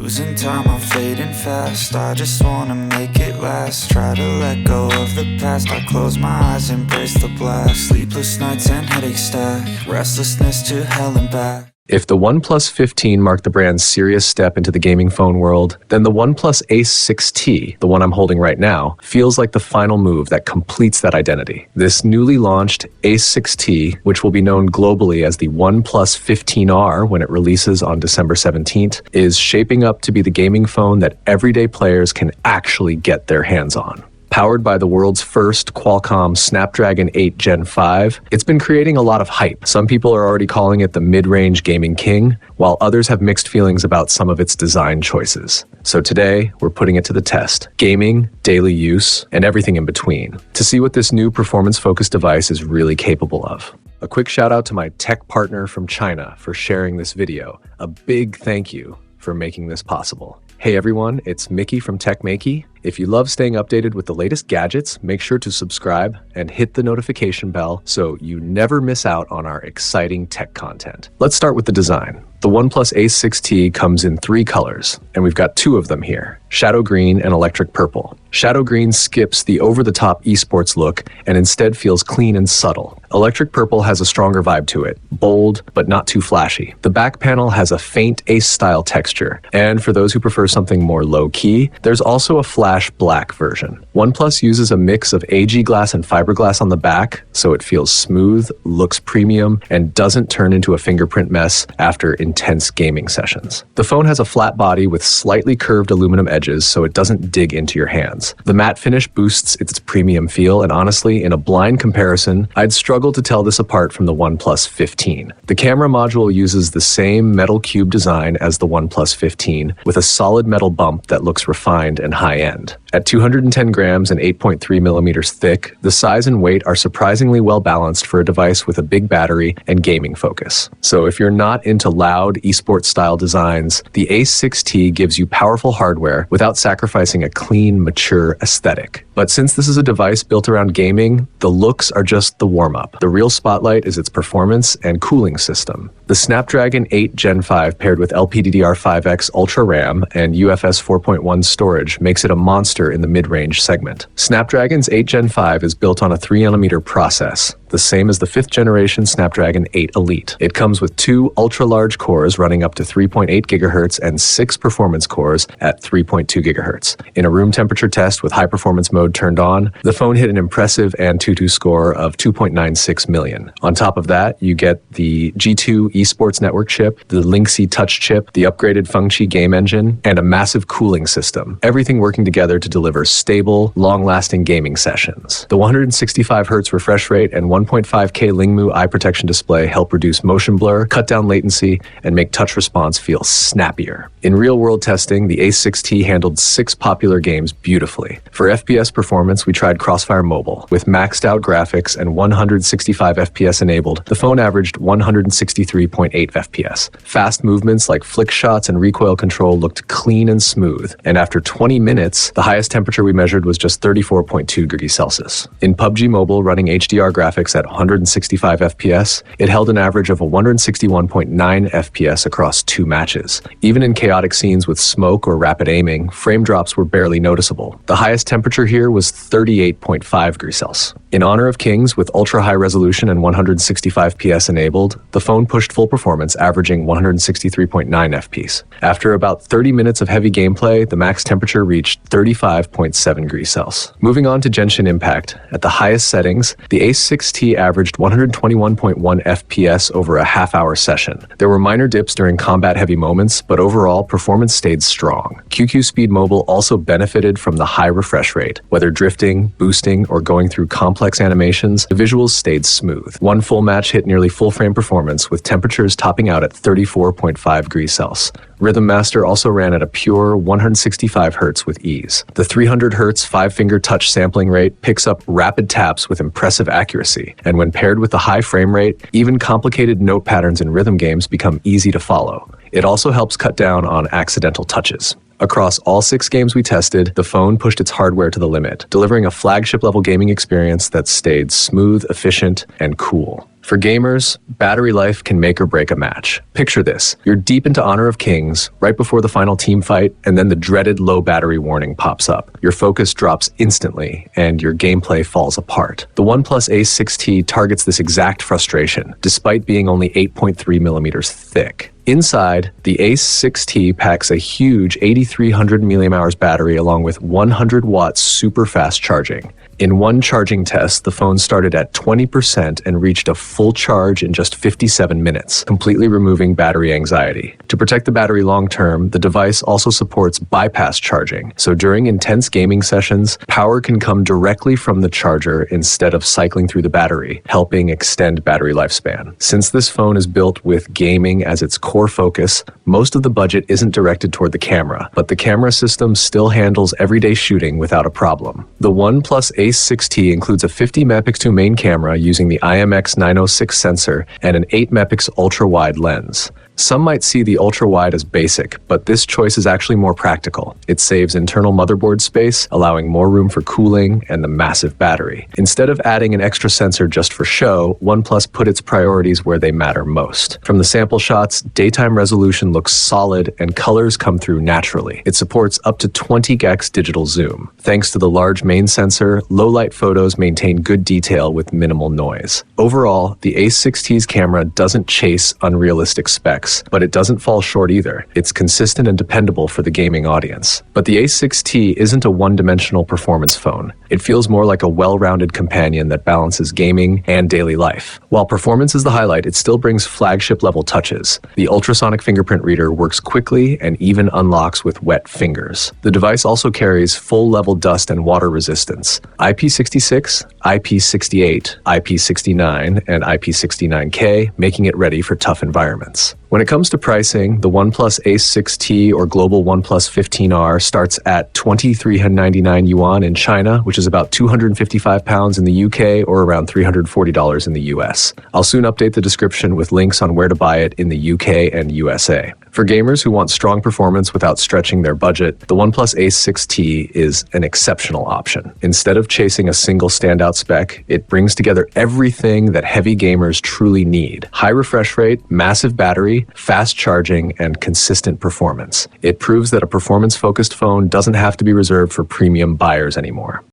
Losing time, I'm fading fast. I just wanna make it last. Try to let go of the past. I close my eyes, embrace the blast. Sleepless nights and headache stack. Restlessness to hell and back. If the OnePlus 15 marked the brand's serious step into the gaming phone world, then the OnePlus Ace 6T, the one I'm holding right now, feels like the final move that completes that identity. This newly launched Ace 6T, which will be known globally as the OnePlus 15R when it releases on December 17th, is shaping up to be the gaming phone that everyday players can actually get their hands on. Powered by the world's first Qualcomm Snapdragon 8 Gen 5, it's been creating a lot of hype. Some people are already calling it the mid-range gaming king, while others have mixed feelings about some of its design choices. So today, we're putting it to the test. Gaming, daily use, and everything in between, to see what this new performance-focused device is really capable of. A quick shout out to my tech partner from China for sharing this video. A big thank you for making this possible. Hey everyone, it's Mickey from techmaiky. If you love staying updated with the latest gadgets, make sure to subscribe and hit the notification bell so you never miss out on our exciting tech content. Let's start with the design. The OnePlus Ace 6T comes in 3 colors, and we've got 2 of them here, Shadow Green and Electric Purple. Shadow Green skips the over-the-top esports look and instead feels clean and subtle. Electric Purple has a stronger vibe to it, bold but not too flashy. The back panel has a faint Ace-style texture, and for those who prefer something more low-key, there's also a flash black version. OnePlus uses a mix of AG glass and fiberglass on the back, so it feels smooth, looks premium, and doesn't turn into a fingerprint mess after intense gaming sessions. The phone has a flat body with slightly curved aluminum edges so it doesn't dig into your hands. The matte finish boosts its premium feel, and honestly, in a blind comparison, I'd struggle to tell this apart from the OnePlus 15. The camera module uses the same metal cube design as the OnePlus 15, with a solid metal bump that looks refined and high-end. At 210 grams and 8.3 millimeters thick, the size and weight are surprisingly well balanced for a device with a big battery and gaming focus. So if you're not into loud esports-style designs, the Ace 6T gives you powerful hardware without sacrificing a clean, mature aesthetic. But since this is a device built around gaming, the looks are just the warm-up. The real spotlight is its performance and cooling system. The Snapdragon 8 Gen 5 paired with LPDDR5X Ultra RAM and UFS 4.1 storage makes it a monster in the mid-range segment. Snapdragon's 8 Gen 5 is built on a 3nm process, the same as the 5th generation Snapdragon 8 Elite. It comes with 2 ultra-large cores running up to 3.8 GHz and 6 performance cores at 3.2 GHz. In a room temperature test with high-performance mode turned on, the phone hit an impressive Antutu score of 2.96 million. On top of that, you get the G2 eSports network chip, the Linksy touch chip, the upgraded Fengqi game engine, and a massive cooling system. Everything working together to deliver stable, long-lasting gaming sessions. The 165Hz refresh rate and 1.5K Lingmu eye protection display help reduce motion blur, cut down latency, and make touch response feel snappier. In real-world testing, the Ace 6T handled 6 popular games beautifully. For FPS performance, we tried CrossFire Mobile. With maxed-out graphics and 165 FPS enabled, the phone averaged 163.8 FPS. Fast movements like flick shots and recoil control looked clean and smooth, and after 20 minutes, the highest temperature we measured was just 34.2 degrees Celsius. In PUBG Mobile running HDR graphics at 165 FPS, it held an average of 161.9 FPS across 2 matches. Even in chaotic scenes with smoke or rapid aiming, frame drops were barely noticeable. The highest temperature here was 38.5 degrees Celsius. In honor of Kings, with ultra-high resolution and 165 PS enabled, the phone pushed full performance, averaging 163.9 FPS. After about 30 minutes of heavy gameplay, the max temperature reached 35.7 degrees Celsius. Moving on to Genshin Impact, at the highest settings, the Ace 6T averaged 121.1 FPS over a half-hour session. There were minor dips during combat-heavy moments, but overall, performance stayed strong. QQ Speed Mobile also benefited from the high refresh rate. Whether drifting, boosting, or going through complex animations, the visuals stayed smooth. One full match hit nearly full-frame performance, with temperatures topping out at 34.5 degrees Celsius. Rhythm Master also ran at a pure 165 Hz with ease. The 300 Hz 5-finger touch sampling rate picks up rapid taps with impressive accuracy, and when paired with the high frame rate, even complicated note patterns in rhythm games become easy to follow. It also helps cut down on accidental touches. Across all 6 games we tested, the phone pushed its hardware to the limit, delivering a flagship-level gaming experience that stayed smooth, efficient, and cool. For gamers, battery life can make or break a match. Picture this. You're deep into Honor of Kings, right before the final team fight, and then the dreaded low battery warning pops up. Your focus drops instantly, and your gameplay falls apart. The OnePlus Ace 6T targets this exact frustration, despite being only 8.3 millimeters thick. Inside, the Ace 6T packs a huge 8,300 mAh battery along with 100 watts super fast charging. In one charging test, the phone started at 20% and reached a full charge in just 57 minutes, completely removing battery anxiety. To protect the battery long term, the device also supports bypass charging, so during intense gaming sessions, power can come directly from the charger instead of cycling through the battery, helping extend battery lifespan. Since this phone is built with gaming as its core focus, most of the budget isn't directed toward the camera, but the camera system still handles everyday shooting without a problem. The OnePlus Ace 6T includes a 50-megapixel main camera using the IMX906 sensor and an 8-megapixel ultra-wide lens. Some might see the ultra-wide as basic, but this choice is actually more practical. It saves internal motherboard space, allowing more room for cooling and the massive battery. Instead of adding an extra sensor just for show, OnePlus put its priorities where they matter most. From the sample shots, daytime resolution looks solid and colors come through naturally. It supports up to 20x digital zoom. Thanks to the large main sensor, low-light photos maintain good detail with minimal noise. Overall, the Ace 6T's camera doesn't chase unrealistic specs, but it doesn't fall short either. It's consistent and dependable for the gaming audience. But the Ace 6T isn't a one-dimensional performance phone. It feels more like a well-rounded companion that balances gaming and daily life. While performance is the highlight, it still brings flagship-level touches. The ultrasonic fingerprint reader works quickly and even unlocks with wet fingers. The device also carries full-level dust and water resistance, IP66, IP68, IP69, and IP69K, making it ready for tough environments. When it comes to pricing, the OnePlus Ace 6T or global OnePlus 15R starts at 2,399 yuan in China, which is about £255 in the UK or around $340 in the US. I'll soon update the description with links on where to buy it in the UK and USA. For gamers who want strong performance without stretching their budget, the OnePlus Ace 6T is an exceptional option. Instead of chasing a single standout spec, it brings together everything that heavy gamers truly need. High refresh rate, massive battery, fast charging, and consistent performance. It proves that a performance-focused phone doesn't have to be reserved for premium buyers anymore.